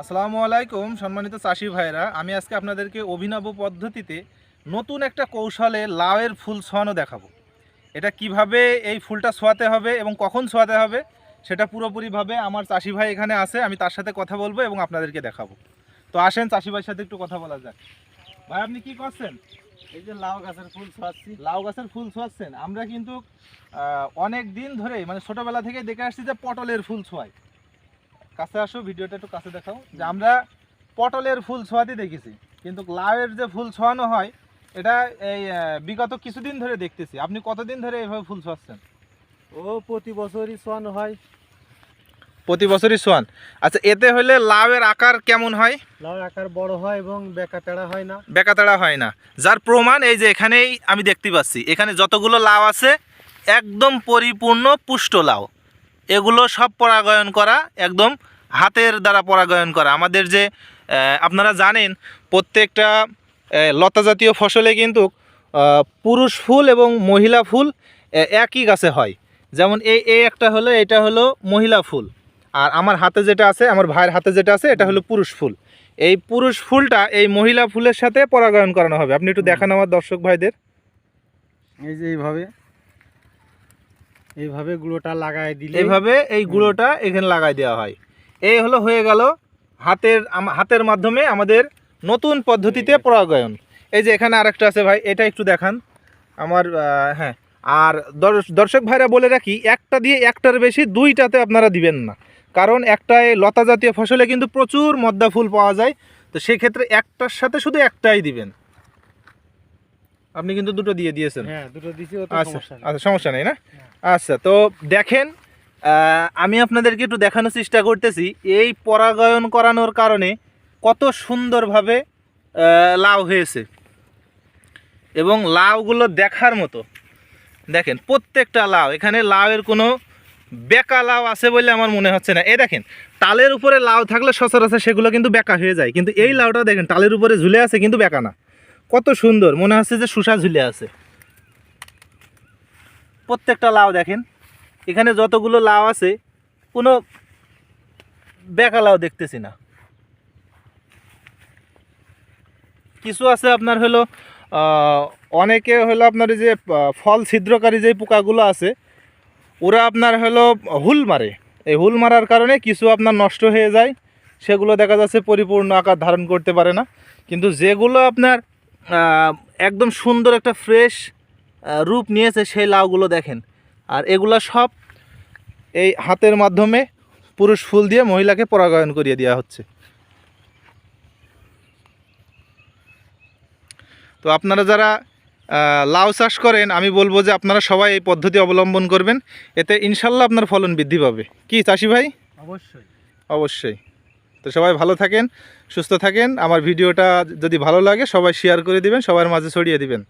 আসসালামু আলাইকুম সম্মানিত চাষি ভাইরা, আমি আজকে আপনাদেরকে অভিনব পদ্ধতিতে নতুন একটা কৌশলে লাউয়ের ফুল ছোঁয়ানো দেখাবো। এটা কিভাবে এই ফুলটা ছোঁয়াতে হবে এবং কখন ছোঁয়াতে হবে সেটা পুরোপুরিভাবে আমার চাষি ভাই এখানে আছে, আমি তার সাথে কথা বলবো এবং আপনাদেরকে দেখাবো। তো আসেন চাষি ভাইয়ের সাথে একটু কথা বলা যাক। ভাই, আপনি কি করছেন? এই যে লাউ গাছের ফুল ছোঁয়াচ্ছি। লাউ গাছের ফুল ছোঁয়াচ্ছেন? আমরা কিন্তু অনেক দিন ধরে মানে ছোটোবেলা থেকে দেখে আসছি যে পটলের ফুল ছোঁয়ায়। কাছে আসো, ভিডিওটা একটু কাছে দেখাও। যে আমরা পটলের ফুল ছোঁয়াতে দেখেছি, কিন্তু লাউয়ের যে ফুল ছোঁয়ানো হয় এটা এই বিগত কিছুদিন ধরে দেখতেছি। আপনি কতদিন ধরে এইভাবে ফুল ছোঁয়াচ্ছেন? ও প্রতি বছরই ছোঁয়ানো হয়। প্রতি বছরই ছোঁয়ান? আচ্ছা, এতে হলে লাউয়ের আকার কেমন হয়? লাউয়ের আকার বড় হয় এবং বেঁকা তেড়া হয় না। বেঁকা তেড়া হয় না, যার প্রমাণ এই যে এখানেই আমি দেখতে পাচ্ছি। এখানে যতগুলো লাউ আছে একদম পরিপূর্ণ পুষ্ট লাউ। এগুলো সব পরাগায়ন করা, একদম হাতের দ্বারা পরাগায়ন করা। আমাদের যে আপনারা জানেন প্রত্যেকটা লতা জাতীয় ফসলে কিন্তু পুরুষ ফুল এবং মহিলা ফুল একই গাছে হয়। যেমন এই একটা হলো, এটা হলো মহিলা ফুল, আর আমার হাতে যেটা আছে, আমার ভাইয়ের হাতে যেটা আছে, এটা হলো পুরুষ ফুল। এই পুরুষ ফুলটা এই মহিলা ফুলের সাথে পরাগায়ন করানো হবে। আপনি একটু দেখান আমার দর্শক ভাইদের। এই যে এইভাবে গুঁড়োটা লাগাই দিলে, এইভাবে এই গুঁড়োটা এখানে লাগাই দেওয়া হয়। এই হলো হয়ে গেল হাতের মাধ্যমে আমাদের নতুন পদ্ধতিতে পরাগায়ন। এই যে এখানে আরেকটা আছে ভাই, এটা একটু দেখান আমার। হ্যাঁ, আর দর্শক ভাইরা বলে রাখি, একটা দিয়ে একটার বেশি দুইটাতে আপনারা দিবেন না, কারণ একটাই লতা জাতীয় ফসলে কিন্তু প্রচুর মদ্দা ফুল পাওয়া যায়। তো সেক্ষেত্রে একটার সাথে শুধু একটাই দিবেন। আপনি কিন্তু দুটো দিয়ে দিয়েছেন। হ্যাঁ, দুটো দিছি। আচ্ছা আচ্ছা, সমস্যা নেই না? আচ্ছা, তো দেখেন, আমি আপনাদেরকে একটু দেখানোর চেষ্টা করতেছি এই পরাগায়ন করানোর কারণে কত সুন্দরভাবে লাউ হয়েছে এবং লাউগুলো দেখার মতো। দেখেন প্রত্যেকটা লাউ, এখানে লাউয়ের কোনো বেঁকা লাউ আছে বলে আমার মনে হচ্ছে না। এই দেখেন, টালের উপরে লাউ থাকলে সচরাচর সেগুলো কিন্তু বেঁকা হয়ে যায়, কিন্তু এই লাউটা দেখেন টালের উপরে ঝুলে আছে কিন্তু বেঁকা না। কত সুন্দর, মনে হচ্ছে যে শুষা ঝুলে আছে। প্রত্যেকটা লাউ দেখেন, এখানে যতগুলো লাউ আছে কোনো বেঁকা লাউ দেখতেছি না। কিছু আছে আপনার হলো অনেকে হলো আপনার যে ফল ছিদ্রকারী যে পোকাগুলো আছে, ওরা আপনার হলো হুল মারে। এই হুল মারার কারণে কিছু আপনার নষ্ট হয়ে যায়, সেগুলো দেখা যাচ্ছে পরিপূর্ণ আকার ধারণ করতে পারে না। কিন্তু যেগুলো আপনার একদম সুন্দর একটা ফ্রেশ রূপ নিয়েছে সেই লাউগুলো দেখেন। আর এগুলো সব এই হাতের মাধ্যমে পুরুষ ফুল দিয়ে মহিলাকে পরাগায়ন করিয়ে দেওয়া হচ্ছে। তো আপনারা যারা লাউ চাষ করেন, আমি বলবো যে আপনারা সবাই এই পদ্ধতি অবলম্বন করবেন, এতে ইনশাল্লাহ আপনার ফলন বৃদ্ধি পাবে। কি চাষি ভাই? অবশ্যই অবশ্যই। তো সবাই ভালো থাকেন, সুস্থ থাকেন। আমার ভিডিওটা যদি ভালো লাগে সবাই শেয়ার করে দিবেন, সবার মাঝে ছড়িয়ে দিবেন।